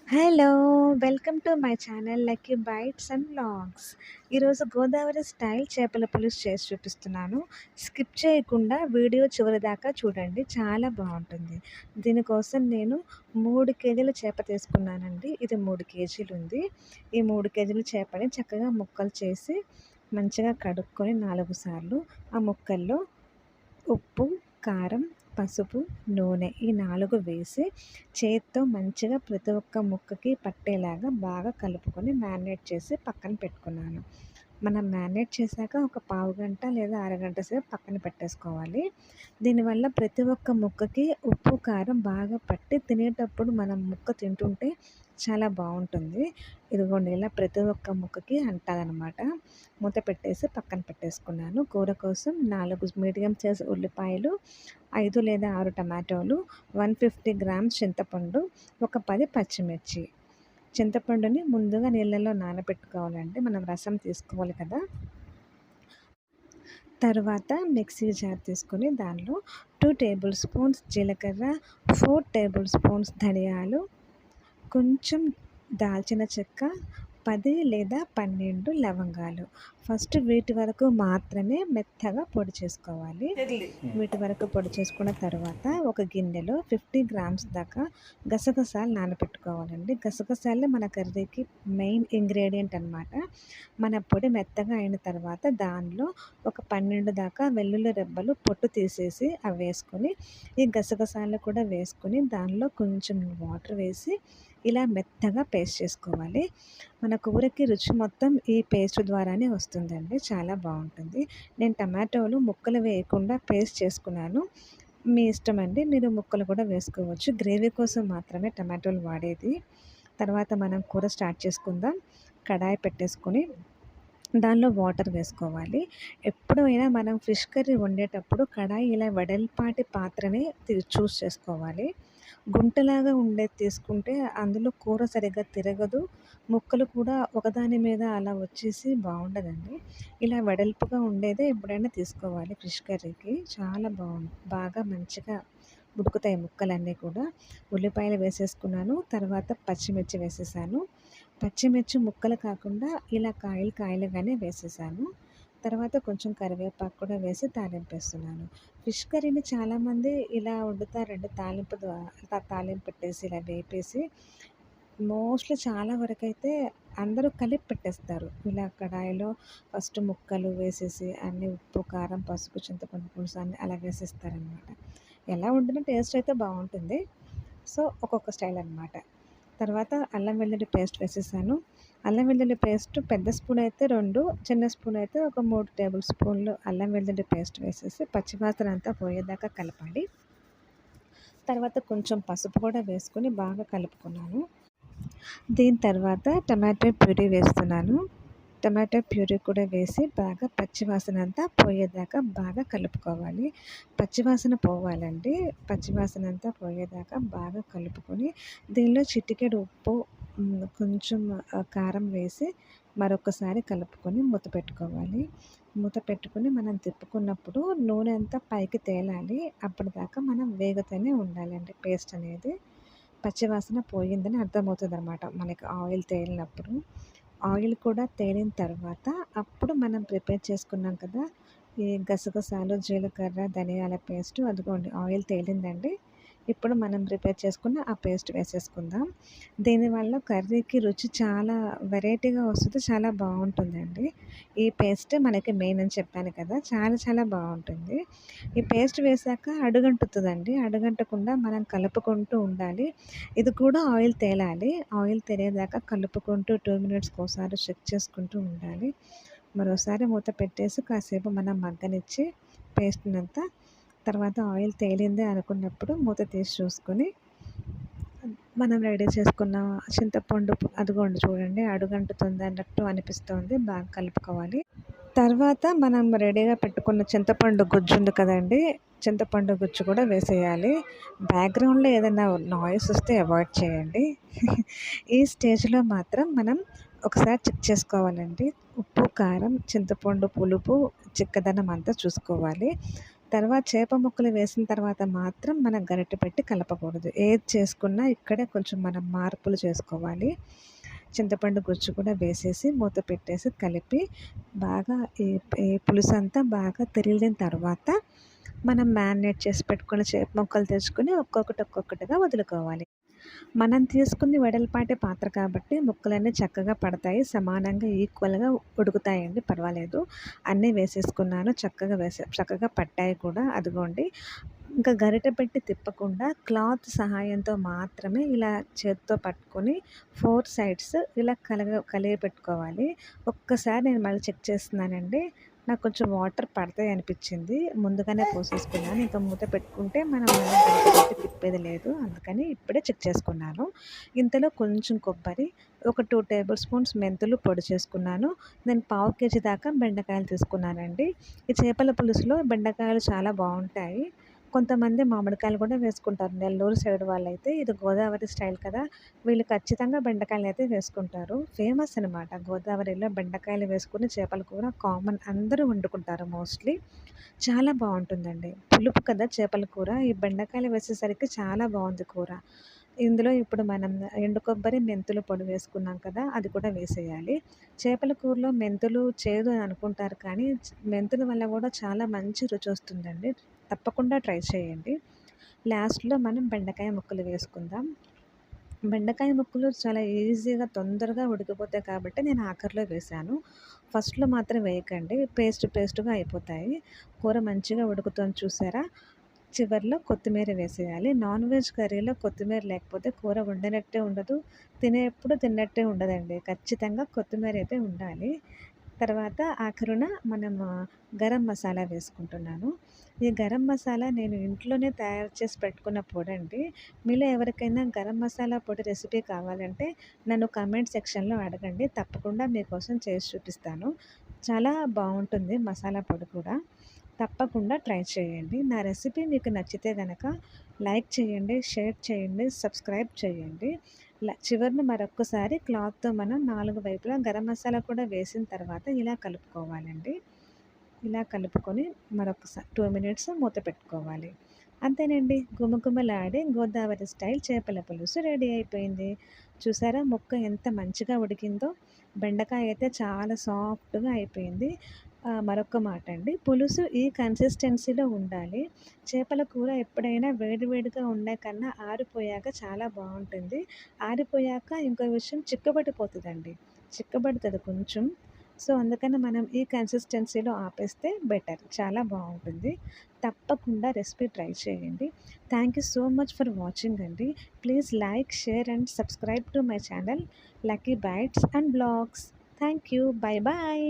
Hello! Welcome to my channel lucky bytes and vlogs. ఈరోజు Godavari style చేపల పులుసు చేసి చూపిస్తున్నాను. స్కిప్ చేయకుండా వీడియో చివరిదాకా చూడండి. చాలా బావుంటుంది. దీనికోసం నేను 3 కేజీల చేప తీసుకున్నానండి. ఇది 3 కేజీలుంది. ఈ 3 కేజీల చేపని చక్కగా ముక్కలు చేసి మంచిగా కడుక్కొని 4 సార్లు ఆ ముక్కల్లో ఉప్పు, కారం, పసుపు, నూనె ఈ 4 వేసి చేత్తో మంచిగా ప్రతి ఒక్క ముక్కకి పట్టేలాగా బాగా కలుపుకొని మ్యారినేట్ చేసి పక్కన పెట్టుకున్నాను. మనం మ్యారినేట్ చేశాక ఒక పావుగంట లేదా అరగంట సేపు పక్కన పెట్టేసుకోవాలి. దీనివల్ల ప్రతి ఒక్క ముక్కకి ఉప్పు, కారం బాగా పట్టి తినేటప్పుడు మనం ముక్క తింటుంటే చాలా బావుంటుంది. ఇదిగోండి ఇలా ప్రతి ఒక్క ముక్కకి అంటాలనమాట. మూత పెట్టేసి పక్కన పెట్టేసుకున్నాను. కూర కోసం 4 మీడియం సైజ్ ఉల్లిపాయలు, 5 లేదా 6 టమాటోలు, 150 గ్రామ్స్ చింతపండు, ఒక 10 పచ్చిమిర్చి. చింతపండుని ముందుగా నీళ్ళలో నానబెట్టుకోవాలండి. మనం రసం తీసుకోవాలి కదా! తర్వాత మిక్సీ జార్ తీసుకొని దానిలో 2 టేబుల్ స్పూన్స్ జీలకర్ర, 4 టేబుల్ స్పూన్స్ ధనియాలు, కొంచెం దాల్చిన చెక్క, 10 లేదా 12 లవంగాలు. ఫస్ట్ వీటి వరకు మాత్రమే మెత్తగా పొడి చేసుకోవాలి. వీటి వరకు పొడి చేసుకున్న తర్వాత ఒక గిన్నెలో 50 గ్రామ్స్ దాకా గసగసాలు నానబెట్టుకోవాలండి. గసగసాలు మన కర్రీకి మెయిన్ ఇంగ్రీడియంట్ అనమాట. మన పొడి మెత్తగా అయిన తర్వాత దానిలో ఒక 12 దాకా వెల్లుల్లి రెబ్బలు పొట్టు తీసేసి అవి వేసుకొని, ఈ గసగసాలు కూడా వేసుకొని దానిలో కొంచెం వాటర్ వేసి ఇలా మెత్తగా పేస్ట్ చేసుకోవాలి. మన కూరకి రుచి మొత్తం ఈ పేస్ట్ ద్వారానే వస్తుందండి. చాలా బాగుంటుంది. నేను టమాటోలు ముక్కలు వేయకుండా పేస్ట్ చేసుకున్నాను. మీ ఇష్టం అండి. మీరు ముక్కలు కూడా వేసుకోవచ్చు. గ్రేవీ కోసం మాత్రమే టమాటోలు వాడేది. తర్వాత మనం కూర స్టార్ట్ చేసుకుందాం. కడాయి పెట్టేసుకొని దానిలో వాటర్ వేసుకోవాలి. ఎప్పుడైనా మనం ఫిష్ కర్రీ వండేటప్పుడు కడాయి ఇలా వెడల్పాటి పాత్రనే చూస్ చేసుకోవాలి. గుంటలాగా ఉండేది తీసుకుంటే అందులో కూర సరిగ్గా తిరగదు. ముక్కలు కూడా ఒకదాని మీద అలా వచ్చేసి బాగుండదండి. ఇలా వెడల్పుగా ఉండేదే ఎప్పుడైనా తీసుకోవాలి ఫిష్ కర్రీకి. చాలా బాగా మంచిగా ఉడుకుతాయి ముక్కలన్నీ కూడా. ఉల్లిపాయలు వేసేసుకున్నాను. తర్వాత పచ్చిమిర్చి వేసేసాను. పచ్చిమిర్చి ముక్కలు కాకుండా ఇలా కాయలుగానే వేసేసాను. తర్వాత కొంచెం కరివేపాకు కూడా వేసి తాలింపేస్తున్నాను. ఫిష్ కర్రీని చాలామంది ఇలా వండుతారండి. తాలింపు పెట్టేసి ఇలా వేపేసి మోస్ట్లీ చాలా వరకైతే అందరూ కలిపి పెట్టేస్తారు. ఇలా కడాయిలో ఫస్ట్ ముక్కలు వేసేసి అన్నీ ఉప్పు, కారం, పసుపు, చింతపండు పులుసు అన్నీ అలా వేసేస్తారనమాట. ఎలా వండినా టేస్ట్ అయితే బాగుంటుంది. సో ఒక్కొక్క స్టైల్ అనమాట. తర్వాత అల్లం వెల్లుల్లి పేస్ట్ వేసేసాను. అల్లం వెల్లుల్లి పేస్ట్ పెద్ద స్పూన్ అయితే 2, చిన్న స్పూన్ అయితే ఒక 3 టేబుల్ స్పూన్లు అల్లం వెల్లుల్లి పేస్ట్ వేసేసి పచ్చివాసన అంతా పోయేదాకా కలపాలి. తర్వాత కొంచెం పసుపు కూడా వేసుకొని బాగా కలుపుకున్నాను. దీని తర్వాత టమాటో ప్యూరీ వేస్తున్నాను. టమాటో ప్యూరీ కూడా వేసి బాగా పచ్చివాసన అంతా పోయేదాకా బాగా కలుపుకోవాలి. పచ్చివాసన పోవాలండి. పచ్చివాసన అంతా పోయేదాకా బాగా కలుపుకొని దీనిలో చిటికెడు ఉప్పు, కొంచెం కారం వేసి మరొకసారి కలుపుకొని మూత పెట్టుకోవాలి. మూత పెట్టుకొని మనం తిప్పుకున్నప్పుడు నూనె అంతా పైకి తేలాలి. అప్పటిదాకా మనం వేగుతూనే ఉండాలండి పేస్ట్ అనేది. పచ్చివాసన పోయిందని అర్థమవుతుందనమాట మనకి ఆయిల్ తేలినప్పుడు. ఆయిల్ కూడా తేలిన తర్వాత అప్పుడు మనం ప్రిపేర్ చేసుకున్నాం కదా! ఈ గసగసాలు, జీలకర్ర, ధనియాల పేస్టు అదిగోండి ఆయిల్ తేలిందండి. ఇప్పుడు మనం ప్రిపేర్ చేసుకున్న ఆ పేస్ట్ వేసేసుకుందాం. దీనివల్ల కర్రీకి రుచి చాలా వెరైటీగా వస్తుంది. చాలా బాగుంటుందండి. ఈ పేస్ట్ మనకి మెయిన్ అని చెప్పాను కదా! చాలా బాగుంటుంది. ఈ పేస్ట్ వేశాక అడుగంటుతుందండి. అడుగంటకుండా మనం కలుపుకుంటూ ఉండాలి. ఇది కూడా ఆయిల్ తేలాలి. ఆయిల్ తేలేదాకా కలుపుకుంటూ 2 మినిట్స్‌కి ఒకసారి చెక్ చేసుకుంటూ ఉండాలి. మరోసారి మూత పెట్టేసి కాసేపు మనం మగ్గనిచ్చి పేస్ట్‌నంతా తర్వాత ఆయిల్ తేలింది అనుకున్నప్పుడు మూత తీసి చూసుకొని మనం రెడీ చేసుకున్న చింతపండు అదిగోండి చూడండి అడుగంటుతుంది అన్నట్టు అనిపిస్తోంది. బాగా కలుపుకోవాలి. తర్వాత మనం రెడీగా పెట్టుకున్న చింతపండు గుజ్జు ఉంది కదండీ! చింతపండు గుజ్జు కూడా వేసేయాలి. బ్యాక్‌గ్రౌండ్‌లో ఏదైనా నాయిస్ వస్తే అవాయిడ్ చేయండి. ఈ స్టేజ్‌లో మాత్రం మనం ఒకసారి చెక్ చేసుకోవాలండి. ఉప్పు, కారం, చింతపండు పులుపు, చిక్కదనం అంతా చూసుకోవాలి. తర్వాత చేప ముక్కలు వేసిన తర్వాత మాత్రం మనం గరిటె పెట్టి కలపకూడదు. ఏది చేసుకున్నా ఇక్కడే కొంచెం మనం మార్పులు చేసుకోవాలి. చింతపండు గుజ్జు కూడా వేసేసి మూత పెట్టేసి కలిపి బాగా ఈ ఈ పులుసంతా బాగా తెరిలిన తర్వాత మనం మ్యారినేట్ చేసి పెట్టుకున్న చేప ముక్కలు తెచ్చుకొని ఒక్కొక్కటిగా వదులుకోవాలి. మనం తీసుకుంది వెడల్పాటి పాత్ర కాబట్టి ముక్కలన్నీ చక్కగా పడతాయి. సమానంగా ఈక్వల్‌గా ఉడుకుతాయండి. పర్వాలేదు. అన్నీ వేసేసుకున్నాను. చక్కగా పట్టాయి కూడా. అదిగోండి. ఇంకా గరిటె పెట్టి తిప్పకుండా క్లాత్ సహాయంతో మాత్రమే ఇలా చేత్తో పట్టుకొని 4 సైడ్స్ ఇలా కలియపెట్టుకోవాలి. ఒక్కసారి నేను మళ్ళీ చెక్ చేస్తున్నానండి. నాకు కొంచెం వాటర్ పడతాయి అనిపిచ్చింది. ముందుగానే పోసేసుకున్నాను. ఇంక మూత పెట్టుకుంటే మనం మళ్ళీ గరిటె పెట్టి తిప్పేది లేదు. అందుకని ఇప్పుడే చెక్ చేసుకున్నాను. ఇంతలో కొంచెం కొబ్బరి, ఒక 2 టేబుల్ స్పూన్స్ మెంతులు పొడి చేసుకున్నాను. నేను పావు కేజీ దాకా బెండకాయలు తీసుకున్నానండి. ఈ చేపల పులుసులో బెండకాయలు చాలా బావుంటాయి. కొంతమంది మామిడికాయలు కూడా వేసుకుంటారు. నెల్లూరు సైడ్ వాళ్ళైతే ఇది గోదావరి స్టైల్ కదా! వీళ్ళు ఖచ్చితంగా బెండకాయలైతే వేసుకుంటారు. ఫేమస్ అనమాట. గోదావరిలో బెండకాయలు వేసుకొని చేపల కూర కామన్. అందరూ వండుకుంటారు మోస్ట్‌లీ. చాలా బావుంటుందండి. పులుపు కదా చేపల కూర. ఈ బెండకాయలు వేసేసరికి చాలా బావుంది కూర. ఇందులో ఇప్పుడు మనం ఎండు కొబ్బరి, మెంతులు పొడి వేసుకున్నాం కదా! అది కూడా వేసేయాలి. చేపల కూరలో మెంతులు చేదు అని అనుకుంటారు కానీ మెంతుల వల్ల కూడా చాలా మంచి రుచొస్తుందండి. తప్పకుండా ట్రై చేయండి. లాస్ట్‌లో మనం బెండకాయ ముక్కలు వేసుకుందాం. బెండకాయ ముక్కలు చాలా ఈజీగా తొందరగా ఉడికిపోతాయి కాబట్టి నేను ఆఖరిలో వేశాను. ఫస్ట్‌లో మాత్రం వేయకండి. పేస్ట్‌గా అయిపోతాయి. కూర మంచిగా ఉడుకుతుంది చూసారా? చివర్లో కొత్తిమీర వేసేయాలి. నాన్ వెజ్ కర్రీలో కొత్తిమీర లేకపోతే కూర వండినట్టే ఉండదు. తినేప్పుడు తిన్నట్టే ఉండదండి. ఖచ్చితంగా కొత్తిమీర అయితే ఉండాలి. తర్వాత ఆఖరున మనము గరం మసాలా వేసుకుంటున్నాను. ఈ గరం మసాలా నేను ఇంట్లోనే తయారు చేసి పెట్టుకున్న పొడండి. మీలో ఎవరికైనా గరం మసాలా పొడి రెసిపీ కావాలంటే నన్ను కామెంట్ సెక్షన్‌లో అడగండి. తప్పకుండా మీకోసం చేసి చూపిస్తాను. చాలా బావుంటుంది మసాలా పొడి కూడా. తప్పకుండా ట్రై చేయండి. నా రెసిపీ మీకు నచ్చితే గనక లైక్ చేయండి, షేర్ చేయండి, సబ్స్క్రైబ్ చేయండి. చివరన మరొక్కసారి క్లాత్‌తో మనం 4 వైపులా గరం మసాలా కూడా వేసిన తర్వాత ఇలా కలుపుకోవాలండి. ఇలా కలుపుకొని మరొకసారి 2 మినిట్స్ మూత పెట్టుకోవాలి. అంతేనండి. గుమగుమలాడే గోదావరి స్టైల్ చేపల పులుసు రెడీ అయిపోయింది. చూసారా ముక్క ఎంత మంచిగా ఉడికిందో? బెండకాయ అయితే చాలా సాఫ్ట్‌గా అయిపోయింది. మరొక మాట అండి. పులుసు ఈ కన్సిస్టెన్సీలో ఉండాలి. చేపల కూర ఎప్పుడైనా వేడి వేడిగా ఉండే కన్నా ఆరిపోయాక చాలా బావుంటుంది. ఆరిపోయాక ఇంకో విషయం చిక్కబడిపోతదండి. చిక్కబడుతది కొంచెం. సో, అందుకని మనం ఈ కన్సిస్టెన్సీలో ఆపేస్తే బెటర్. చాలా బావుంటుంది. తప్పకుండా రెసిపీ ట్రై చేయండి. Thank you so much for watching అండి. Please like, share and subscribe to my channel lucky bytes and Blogs. Thank you. Bye bye.